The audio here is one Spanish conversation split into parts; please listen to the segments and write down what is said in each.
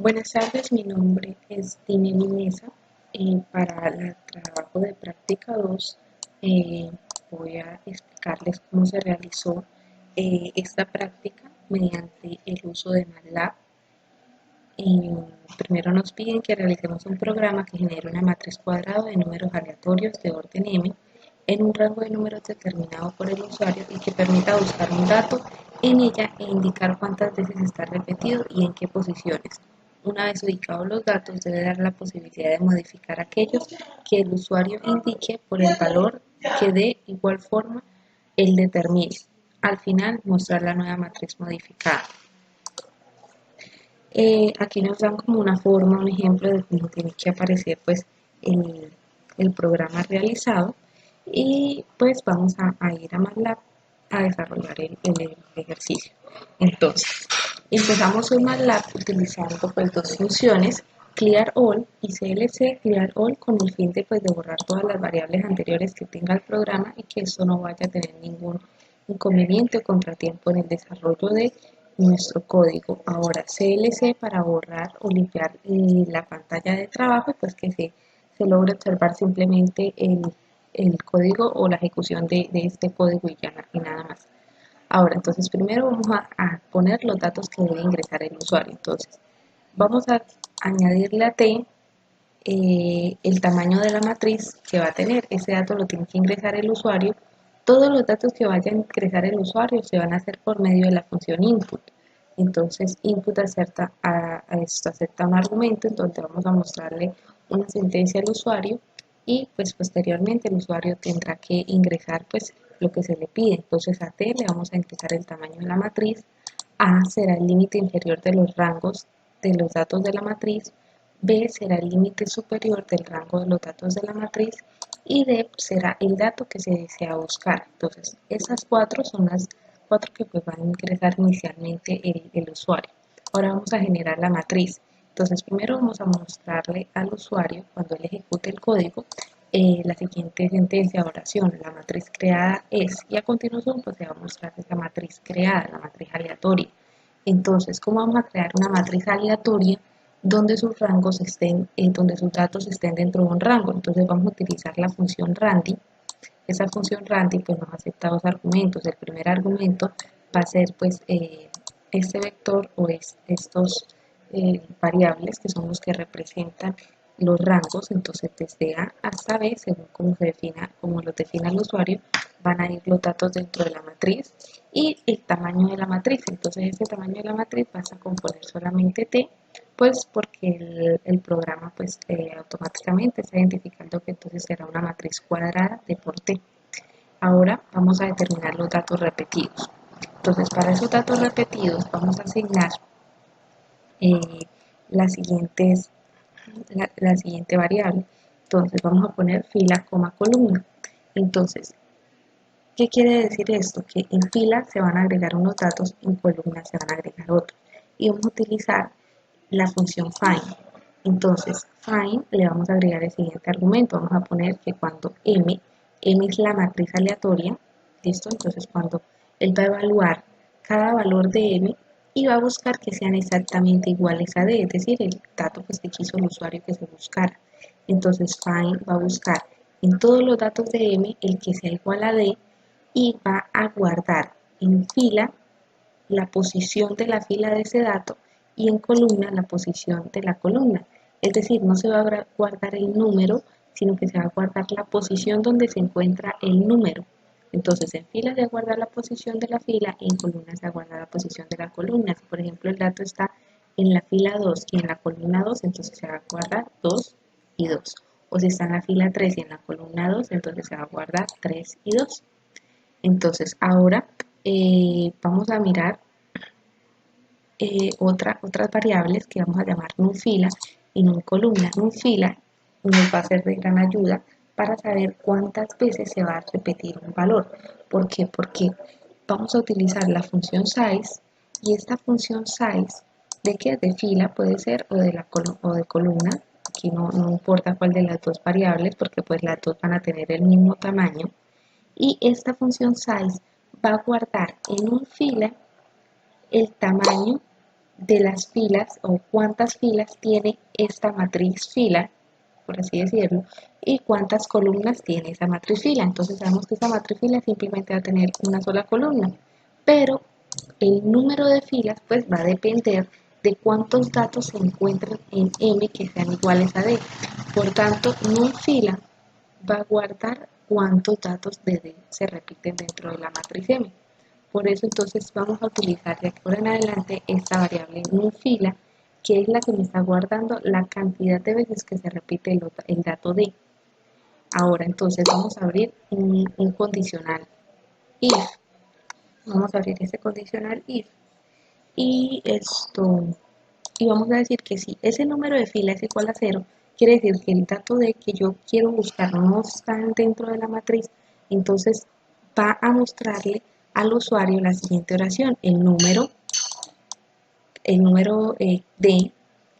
Buenas tardes, mi nombre es Dime Mesa. Para el trabajo de práctica 2 voy a explicarles cómo se realizó esta práctica mediante el uso de MATLAB. Primero nos piden que realicemos un programa que genere una matriz cuadrada de números aleatorios de orden m en un rango de números determinado por el usuario y que permita buscar un dato en ella e indicar cuántas veces está repetido y en qué posiciones. Una vez ubicados los datos, debe dar la posibilidad de modificar aquellos que el usuario indique por el valor que de igual forma él determine. Al final, mostrar la nueva matriz modificada. Aquí nos dan como una forma, un ejemplo de cómo tiene que aparecer pues el, el programa realizado y pues vamos a ir a MATLAB a desarrollar el ejercicio. Entonces, empezamos en MATLAB utilizando pues dos funciones, clear all y clc clear all con el fin de, pues, de borrar todas las variables anteriores que tenga el programa y que eso no vaya a tener ningún inconveniente o contratiempo en el desarrollo de nuestro código. Ahora CLC para borrar o limpiar la pantalla de trabajo, pues que se logre observar simplemente el código o la ejecución de este código y nada más. Ahora, entonces primero vamos a poner los datos que debe ingresar el usuario. Entonces, vamos a añadirle a T el tamaño de la matriz que va a tener. Ese dato lo tiene que ingresar el usuario. Todos los datos que vaya a ingresar el usuario se van a hacer por medio de la función input. Entonces, input a esto acepta un argumento en donde vamos a mostrarle una sentencia al usuario y pues posteriormente el usuario tendrá que ingresar pues lo que se le pide. Entonces a T le vamos a ingresar el tamaño de la matriz, A será el límite inferior de los rangos de los datos de la matriz, B será el límite superior del rango de los datos de la matriz y D será el dato que se desea buscar. Entonces, esas cuatro son las cuatro que pues van a ingresar inicialmente el usuario. Ahora vamos a generar la matriz. Entonces, primero vamos a mostrarle al usuario, cuando él ejecute el código, la siguiente sentencia o oración. La matriz creada es, y a continuación pues se va a mostrar esa matriz creada, la matriz aleatoria. Entonces, ¿cómo vamos a crear una matriz aleatoria donde sus rangos estén, donde sus datos estén dentro de un rango? Entonces vamos a utilizar la función randy. Esa función randy pues nos acepta dos argumentos. El primer argumento va a ser pues este vector o estos variables que son los que representan los rangos. Entonces desde A hasta B, según como lo defina el usuario, van a ir los datos dentro de la matriz y el tamaño de la matriz. Entonces ese tamaño de la matriz vas a componer solamente T, pues porque el programa pues automáticamente está identificando que entonces será una matriz cuadrada de por T. Ahora vamos a determinar los datos repetidos. Entonces para esos datos repetidos vamos a asignar eh, las siguientes, la siguiente variable. Entonces vamos a poner fila, coma, columna. Entonces, ¿qué quiere decir esto? Que en fila se van a agregar unos datos, en columna se van a agregar otros. Y vamos a utilizar la función find. Entonces, find le vamos a agregar el siguiente argumento. Vamos a poner que cuando m es la matriz aleatoria, ¿listo? Entonces, cuando él va a evaluar cada valor de m y va a buscar que sean exactamente iguales a d, es decir, el dato pues, que quiso el usuario que se buscara. Entonces, find va a buscar en todos los datos de m el que sea igual a d y va a guardar en fila la posición de la fila de ese dato y en columna la posición de la columna. Es decir, no se va a guardar el número, sino que se va a guardar la posición donde se encuentra el número. Entonces, en fila se va a guardar la posición de la fila y en columna se va a guardar la posición de la columna. Si, por ejemplo, el dato está en la fila 2 y en la columna 2, entonces se va a guardar 2 y 2. O si está en la fila 3 y en la columna 2, entonces se va a guardar 3 y 2. Entonces, ahora vamos a mirar otras variables que vamos a llamar numFila y numColumna. numFila nos va a ser de gran ayuda para saber cuántas veces se va a repetir un valor. ¿Por qué? Porque vamos a utilizar la función size y esta función size de qué? De fila puede ser o de columna. Aquí no importa cuál de las dos variables porque pues las dos van a tener el mismo tamaño. Y esta función size va a guardar en un fila el tamaño de las filas o cuántas filas tiene esta matriz fila, por así decirlo, y cuántas columnas tiene esa matriz fila. Entonces sabemos que esa matriz fila simplemente va a tener una sola columna, pero el número de filas pues va a depender de cuántos datos se encuentran en M que sean iguales a D. Por tanto, num fila va a guardar cuántos datos de D se repiten dentro de la matriz M. Por eso entonces vamos a utilizar de aquí en adelante esta variable num fila, que es la que me está guardando la cantidad de veces que se repite el dato D. Ahora entonces vamos a abrir un condicional if. Vamos a abrir ese condicional if y esto, y vamos a decir que si ese número de fila es igual a 0, quiere decir que el dato D que yo quiero buscar no está dentro de la matriz, entonces va a mostrarle al usuario la siguiente oración: el número D,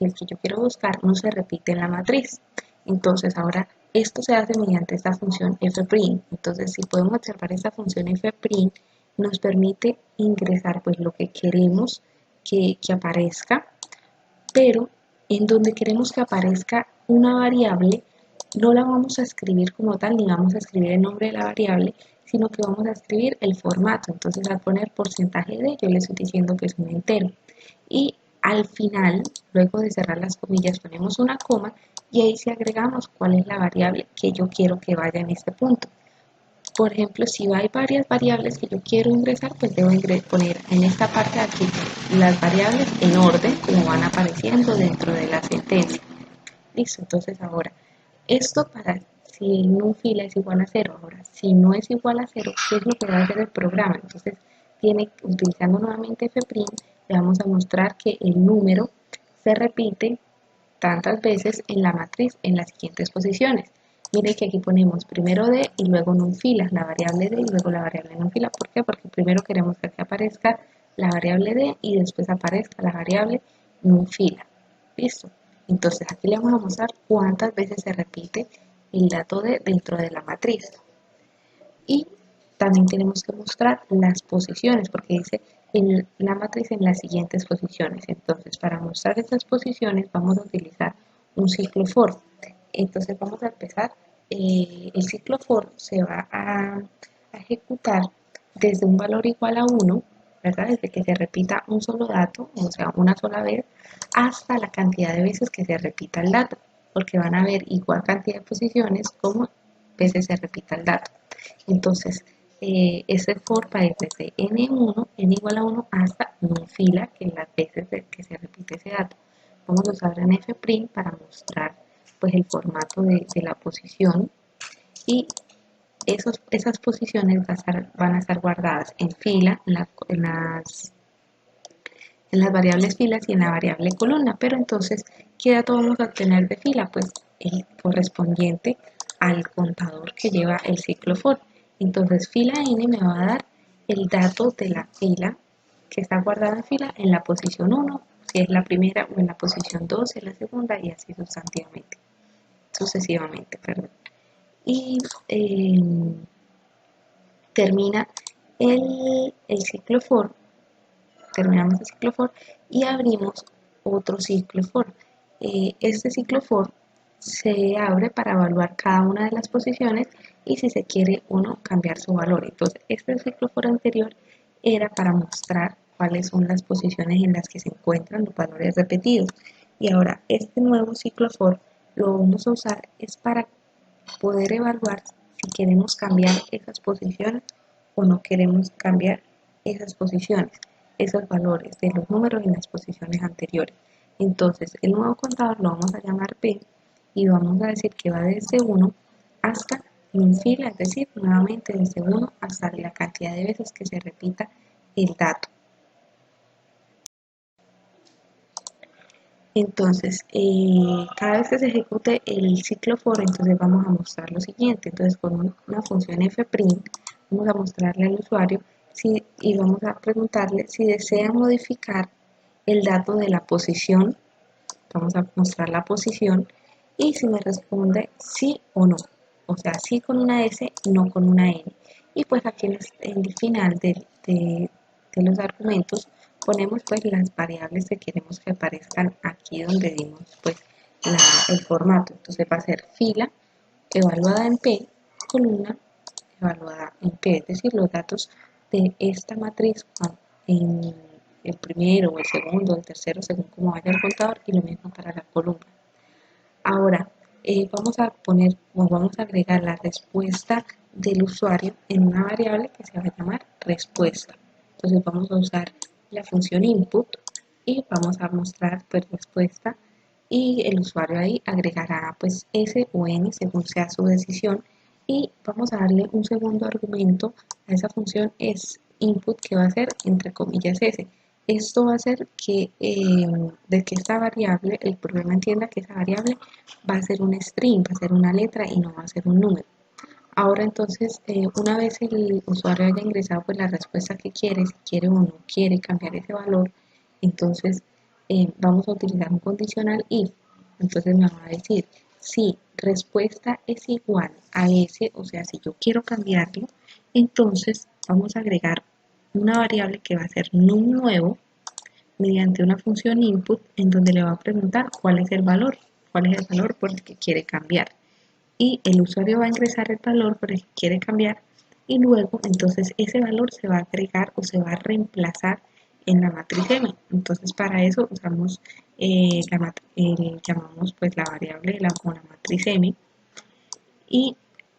el que yo quiero buscar, no se repite en la matriz. Entonces ahora esto se hace mediante esta función fprint. Entonces si podemos observar esta función fprint, nos permite ingresar pues lo que queremos que aparezca, pero en donde queremos que aparezca una variable, no la vamos a escribir como tal, ni vamos a escribir el nombre de la variable, sino que vamos a escribir el formato. Entonces al poner porcentaje de, yo le estoy diciendo que es un entero. Y al final, luego de cerrar las comillas, ponemos una coma y ahí sí agregamos cuál es la variable que yo quiero que vaya en este punto. Por ejemplo, si hay varias variables que yo quiero ingresar, pues debo poner en esta parte de aquí las variables en orden como van apareciendo dentro de la sentencia. Listo, entonces ahora, esto para si el num fila es igual a 0. Ahora, si no es igual a 0, ¿qué es lo que va a hacer el programa? Entonces, utilizando nuevamente fprint, le vamos a mostrar que el número se repite tantas veces en la matriz en las siguientes posiciones. Mire que aquí ponemos primero D y luego num fila, la variable D y luego la variable num fila. ¿Por qué? Porque primero queremos que aquí aparezca la variable D y después aparezca la variable num fila. ¿Listo? Entonces aquí le vamos a mostrar cuántas veces se repite el dato D dentro de la matriz. Y también tenemos que mostrar las posiciones, porque dice en la matriz en las siguientes posiciones. Entonces, para mostrar estas posiciones vamos a utilizar un ciclo for. Entonces vamos a empezar, el ciclo for se va a ejecutar desde un valor igual a 1, ¿verdad? Desde que se repita un solo dato, o sea, una sola vez, hasta la cantidad de veces que se repita el dato, porque van a haber igual cantidad de posiciones como veces se repita el dato. Entonces, ese for va desde n1, n igual a 1, hasta num fila, que es las veces que se repite ese dato. Vamos a usar en fprint para mostrar pues el formato de la posición, y esas posiciones van a estar guardadas en fila, en las variables filas y en la variable columna. Pero entonces, ¿qué dato vamos a obtener de fila? Pues el correspondiente al contador que lleva el ciclo for. Entonces fila n me va a dar el dato de la fila que está guardada en fila en la posición 1, si es la primera, o en la posición 2 si es la segunda, y así sucesivamente, perdón. Y termina el ciclo for, terminamos el ciclo for y abrimos otro ciclo for. Este ciclo for se abre para evaluar cada una de las posiciones y si se quiere o no cambiar su valor. Entonces, este ciclo for anterior era para mostrar cuáles son las posiciones en las que se encuentran los valores repetidos. Y ahora este nuevo ciclo for lo vamos a usar es para poder evaluar si queremos cambiar esas posiciones o no queremos cambiar esas posiciones, esos valores de los números en las posiciones anteriores. Entonces, el nuevo contador lo vamos a llamar P y vamos a decir que va desde 1 hasta min fila, es decir, nuevamente desde 1 hasta la cantidad de veces que se repita el dato. Entonces, cada vez que se ejecute el ciclo for, entonces vamos a mostrar lo siguiente. Entonces, con una función fprint, vamos a mostrarle al usuario y vamos a preguntarle si desea modificar el dato de la posición. Vamos a mostrar la posición y si me responde sí o no. O sea, sí con una S, no con una N. Y pues aquí en el final de los argumentos ponemos pues las variables que queremos que aparezcan aquí donde dimos pues el formato. Entonces va a ser fila evaluada en P, columna evaluada en P, es decir, los datos de esta matriz en el primero o el segundo o el tercero según como vaya el contador, y lo mismo para la columna. Ahora vamos a poner o vamos a agregar la respuesta del usuario en una variable que se va a llamar respuesta. Entonces vamos a usar la función input y vamos a mostrar pues respuesta, y el usuario ahí agregará pues S o N según sea su decisión, y vamos a darle un segundo argumento a esa función es input, que va a ser entre comillas S. Esto va a hacer que de que esta variable, el programa entienda que esa variable va a ser un string, va a ser una letra y no va a ser un número. Ahora entonces, una vez el usuario haya ingresado pues la respuesta que quiere, si quiere o no quiere cambiar ese valor, entonces vamos a utilizar un condicional if. Entonces me va a decir si respuesta es igual a ese, o sea, si yo quiero cambiarlo, entonces vamos a agregar una variable que va a ser num nuevo mediante una función input en donde le va a preguntar cuál es el valor por el que quiere cambiar, y el usuario va a ingresar el valor por el que quiere cambiar, y luego entonces ese valor se va a agregar o se va a reemplazar en la matriz M. Entonces para eso usamos llamamos pues la variable o la matriz M, y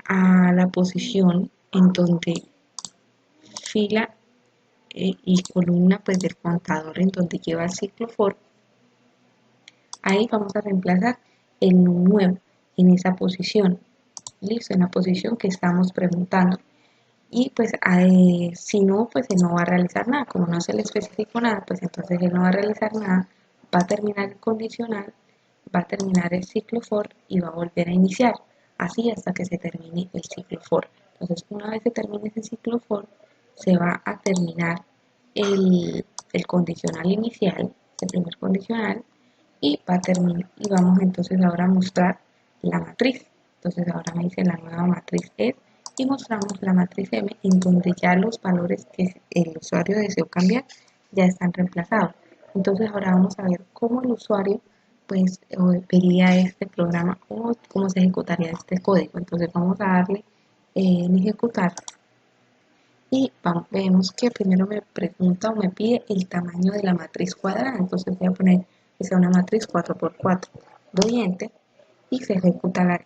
a la posición en donde fila y columna pues del contador en donde lleva el ciclo for, ahí vamos a reemplazar el num nuevo en esa posición. Listo, en la posición que estamos preguntando. Y pues si no, pues él no va a realizar nada. Como no se le especificó nada, pues entonces él no va a realizar nada, va a terminar el condicional, va a terminar el ciclo for y va a volver a iniciar, así hasta que se termine el ciclo for. Entonces una vez se termine ese ciclo for, se va a terminar el condicional inicial, el primer condicional, y va a terminar, y vamos entonces ahora a mostrar la matriz. Entonces ahora me dice la nueva matriz es, y mostramos la matriz M en donde ya los valores que el usuario deseó cambiar ya están reemplazados. Entonces ahora vamos a ver cómo el usuario pues vería este programa o cómo se ejecutaría este código. Entonces vamos a darle en ejecutar, y vemos que primero me pregunta o me pide el tamaño de la matriz cuadrada. Entonces voy a poner que sea una matriz 4×4. Doy enter y se ejecuta la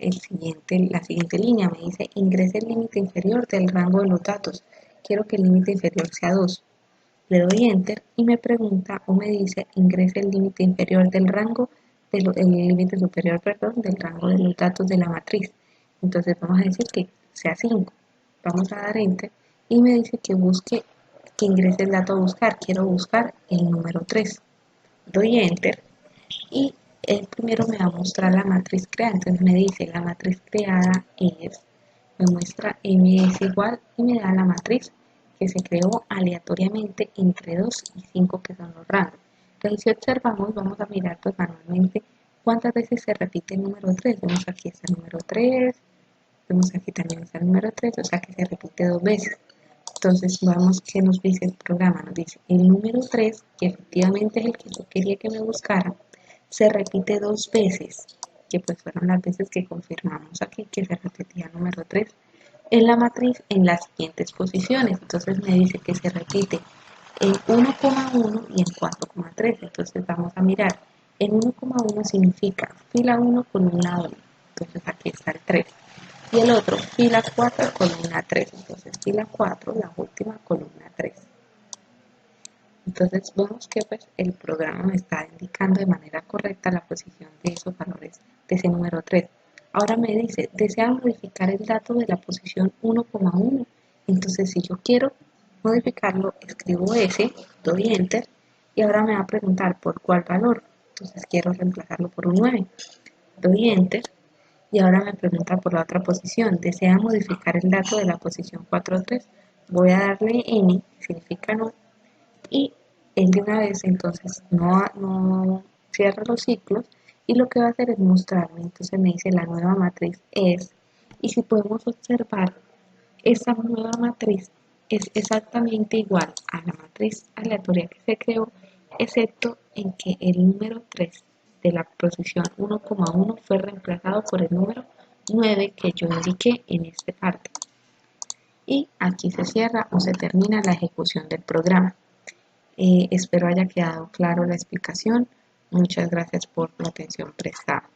siguiente línea. Me dice ingrese el límite inferior del rango de los datos. Quiero que el límite inferior sea 2. Le doy enter y me pregunta o me dice ingrese el límite inferior del rango, el límite superior, perdón, del rango de los datos de la matriz. Entonces vamos a decir que sea 5. Vamos a dar enter y me dice que busque, que ingrese el dato a buscar. Quiero buscar el número 3. Doy enter y el primero me va a mostrar la matriz creada. Entonces me dice la matriz creada es, me muestra M es igual y me da la matriz que se creó aleatoriamente entre 2 y 5, que son los rangos. Entonces si observamos, vamos a mirar pues manualmente cuántas veces se repite el número 3. Vemos aquí está el número 3, vemos aquí también está el número 3, o sea que se repite 2 veces. Entonces vamos que nos dice el programa, nos dice el número 3, que efectivamente es el que yo quería que me buscara, se repite 2 veces, que pues fueron las veces que confirmamos aquí que se repetía el número 3 en la matriz en las siguientes posiciones. Entonces me dice que se repite en 1,1 y en 4,3. Entonces vamos a mirar, en 1,1 significa fila 1 columna 1, entonces aquí está el 3, y el otro fila 4 columna 3, entonces fila 4 la última columna 3. Entonces vemos que pues, el programa me está indicando de manera correcta la posición de esos valores de ese número 3. Ahora me dice, desea modificar el dato de la posición 1,1. Entonces si yo quiero modificarlo, escribo S, doy enter, y ahora me va a preguntar por cuál valor. Entonces quiero reemplazarlo por un 9. Doy enter y ahora me pregunta por la otra posición. Desea modificar el dato de la posición 4,3. Voy a darle N, que significa no, y él de una vez entonces no cierra los ciclos, y lo que va a hacer es mostrarme. Entonces me dice la nueva matriz es, y si podemos observar esa nueva matriz es exactamente igual a la matriz aleatoria que se creó, excepto en que el número 3 de la posición 1,1 fue reemplazado por el número 9 que yo indiqué en este parte. Y aquí se cierra o se termina la ejecución del programa. Espero haya quedado claro la explicación. Muchas gracias por la atención prestada.